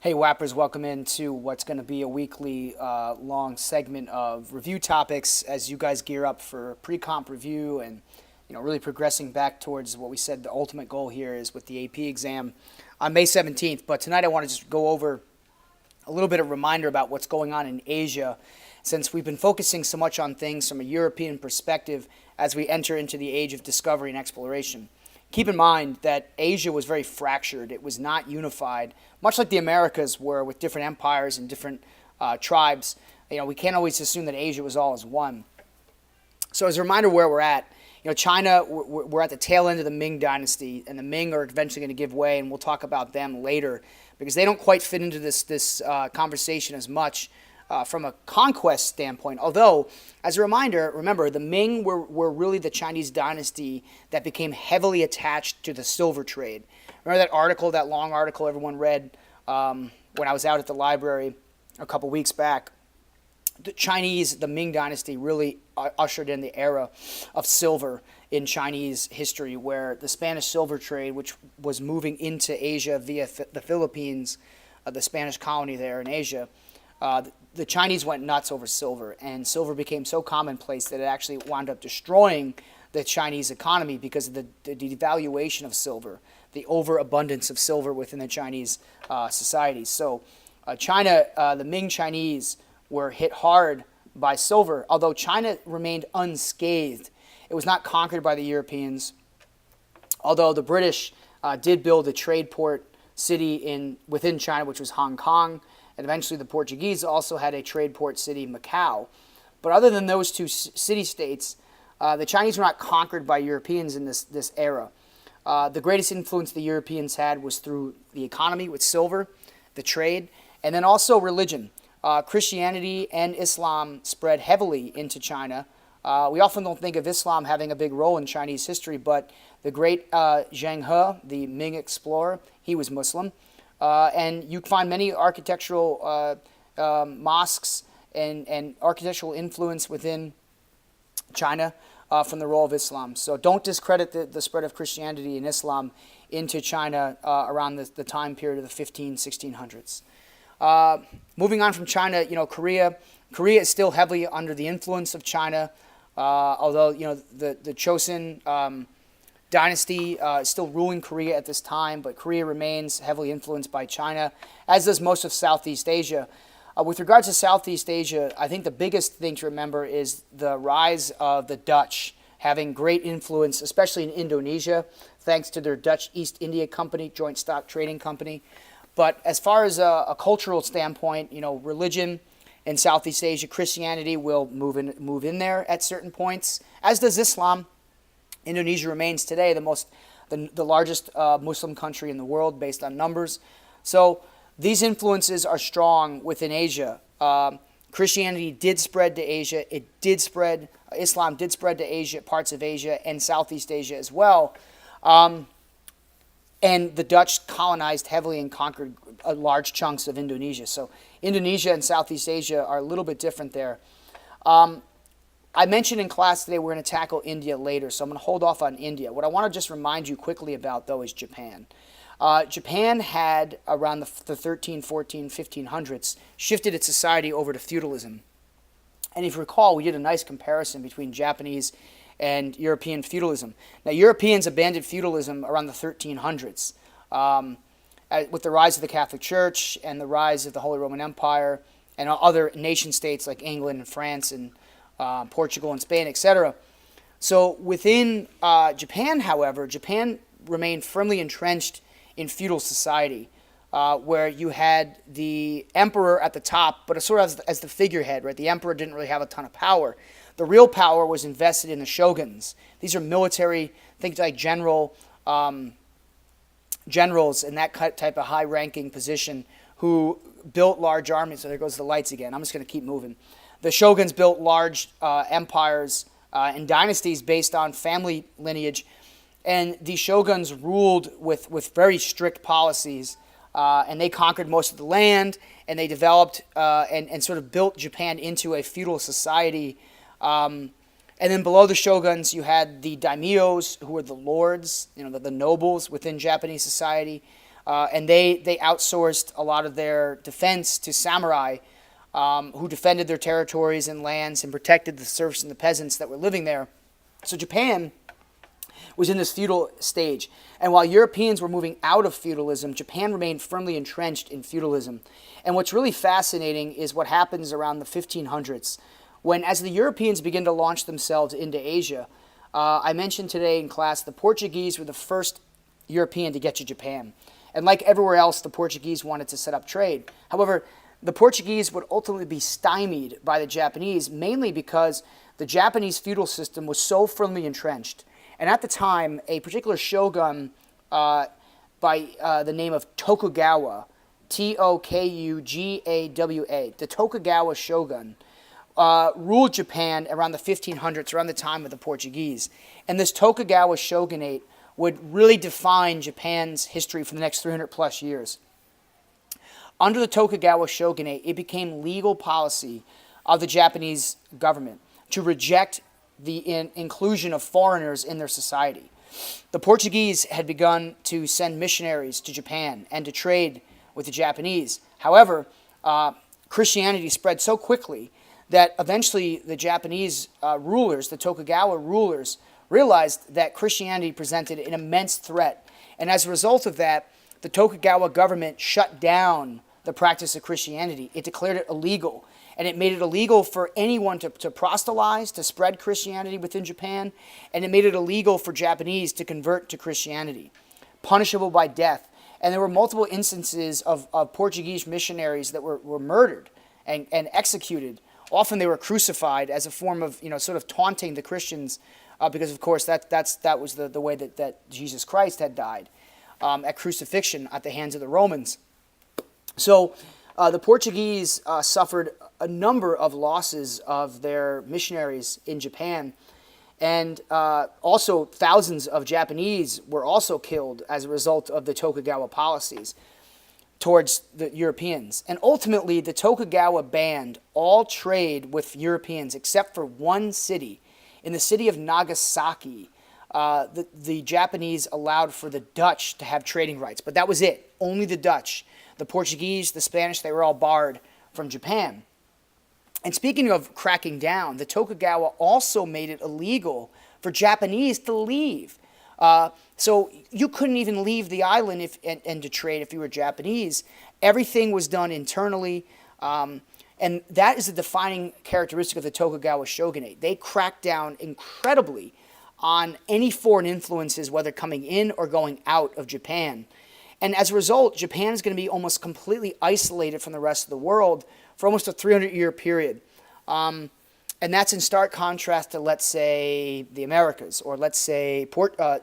Hey, Whappers, welcome into what's going to be a weekly long segment of review topics as you guys gear up for pre-comp review and really progressing back towards what we said the ultimate goal here is with the AP exam on May 17th. But tonight I want to just go over a little bit of reminder about what's going on in Asia since we've been focusing so much on things from a European perspective as we enter into the age of discovery and exploration. Keep in mind that Asia was very fractured. It was not unified, much like the Americas were with different empires and different tribes. We can't always assume that Asia was all as one. So as a reminder where we're at, China, we're at the tail end of the Ming Dynasty, and the Ming are eventually going to give way, and we'll talk about them later because they don't quite fit into this conversation as much from a conquest standpoint. Although, as a reminder, remember, the Ming were really the Chinese dynasty that became heavily attached to the silver trade. Remember that article, that long article everyone read when I was out at the library a couple weeks back? The Ming Dynasty really ushered in the era of silver in Chinese history, where the Spanish silver trade, which was moving into Asia via the Philippines, the Spanish colony there in Asia, the Chinese went nuts over silver, and silver became so commonplace that it actually wound up destroying the Chinese economy because of the devaluation of silver, the overabundance of silver within the Chinese society. So China, the Ming Chinese were hit hard by silver, although China remained unscathed. It was not conquered by the Europeans, although the British did build a trade port city within China, which was Hong Kong, and eventually the Portuguese also had a trade port city, Macau. But other than those two city-states, the Chinese were not conquered by Europeans in this era. The greatest influence the Europeans had was through the economy with silver, the trade, and then also religion. Christianity and Islam spread heavily into China. We often don't think of Islam having a big role in Chinese history, but the great Zheng He, the Ming explorer, he was Muslim. And you find many architectural mosques and architectural influence within China from the role of Islam. So don't discredit the spread of Christianity and Islam into China around the time period of the 1600s. Moving on from China, Korea is still heavily under the influence of China, although the Chosun dynasty is still ruling Korea at this time, but Korea remains heavily influenced by China, as does most of Southeast Asia. With regards to Southeast Asia, I think the biggest thing to remember is the rise of the Dutch having great influence, especially in Indonesia, thanks to their Dutch East India Company, joint stock trading company. But as far as a cultural standpoint, religion in Southeast Asia, Christianity will move in there at certain points, as does Islam. Indonesia remains today the largest Muslim country in the world based on numbers. So these influences are strong within Asia. Christianity did spread to Asia. Islam did spread to Asia, parts of Asia, and Southeast Asia as well. And the Dutch colonized heavily and conquered large chunks of Indonesia. So Indonesia and Southeast Asia are a little bit different there. I mentioned in class today we're going to tackle India later, so I'm going to hold off on India. What I want to just remind you quickly about, though, is Japan. Japan had, around the 13, 14, 1500s, shifted its society over to feudalism. And if you recall, we did a nice comparison between Japanese and European feudalism. Now, Europeans abandoned feudalism around the 1300s with the rise of the Catholic Church and the rise of the Holy Roman Empire and other nation states like England and France and Portugal and Spain, etc. So within Japan, however, Japan remained firmly entrenched in feudal society, where you had the emperor at the top, but sort of as the figurehead, right? The emperor didn't really have a ton of power. The real power was invested in the shoguns. These are military, things like generals in that type of high-ranking position who built large armies. So there goes the lights again. I'm just going to keep moving. The shoguns built large empires and dynasties based on family lineage, and these shoguns ruled with very strict policies, and they conquered most of the land, and they developed and sort of built Japan into a feudal society. And then below the shoguns, you had the daimyos, who were the lords, the nobles within Japanese society. and they outsourced a lot of their defense to samurai, who defended their territories and lands and protected the serfs and the peasants that were living there. So Japan was in this feudal stage. And while Europeans were moving out of feudalism, Japan remained firmly entrenched in feudalism. And what's really fascinating is what happens around the 1500s, when as the Europeans begin to launch themselves into Asia. I mentioned today in class the Portuguese were the first European to get to Japan. And like everywhere else, the Portuguese wanted to set up trade. However, the Portuguese would ultimately be stymied by the Japanese, mainly because the Japanese feudal system was so firmly entrenched. And at the time, a particular shogun by the name of Tokugawa, Tokugawa, the Tokugawa shogun, ruled Japan around the 1500s, around the time of the Portuguese. And this Tokugawa shogunate would really define Japan's history for the next 300 plus years. Under the Tokugawa shogunate, it became legal policy of the Japanese government to reject the inclusion of foreigners in their society. The Portuguese had begun to send missionaries to Japan and to trade with the Japanese. However, Christianity spread so quickly that eventually the Japanese rulers, the Tokugawa rulers, realized that Christianity presented an immense threat. And as a result of that, the Tokugawa government shut down the practice of Christianity. It declared it illegal. And it made it illegal for anyone to proselytize, to spread Christianity within Japan. And it made it illegal for Japanese to convert to Christianity, punishable by death. And there were multiple instances of Portuguese missionaries that were murdered and executed. Often they were crucified as a form of, sort of taunting the Christians, because of course that was the way that Jesus Christ had died, at crucifixion at the hands of the Romans. So the Portuguese suffered a number of losses of their missionaries in Japan, and also thousands of Japanese were also killed as a result of the Tokugawa policies towards the Europeans. And ultimately, the Tokugawa banned all trade with Europeans except for one city. In the city of Nagasaki, the Japanese allowed for the Dutch to have trading rights, but that was it. Only the Dutch. The Portuguese, the Spanish, they were all barred from Japan. And speaking of cracking down, the Tokugawa also made it illegal for Japanese to leave. So you couldn't even leave the island and to trade if you were Japanese. Everything was done internally. And that is a defining characteristic of the Tokugawa shogunate. They cracked down incredibly on any foreign influences, whether coming in or going out of Japan. And as a result, Japan is going to be almost completely isolated from the rest of the world for almost a 300-year period. And that's in stark contrast to, let's say, the Americas, or let's say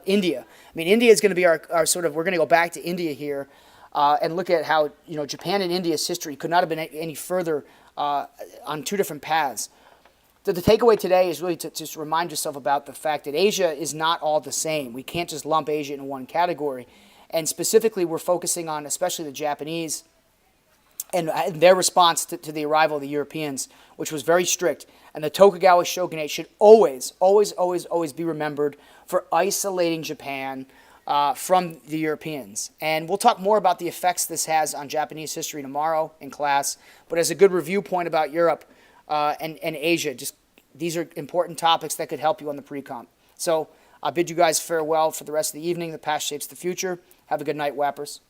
India. I mean, India is going to be our sort of, we're going to go back to India here and look at how, Japan and India's history could not have been any further on two different paths. The takeaway today is really to just remind yourself about the fact that Asia is not all the same. We can't just lump Asia into one category. And specifically, we're focusing on especially the Japanese and their response to the arrival of the Europeans, which was very strict. And the Tokugawa shogunate should always, always, always, always be remembered for isolating Japan from the Europeans. And we'll talk more about the effects this has on Japanese history tomorrow in class. But as a good review point about Europe and Asia, these are important topics that could help you on the pre-comp. So I bid you guys farewell for the rest of the evening. The past shapes the future. Have a good night, Whappers.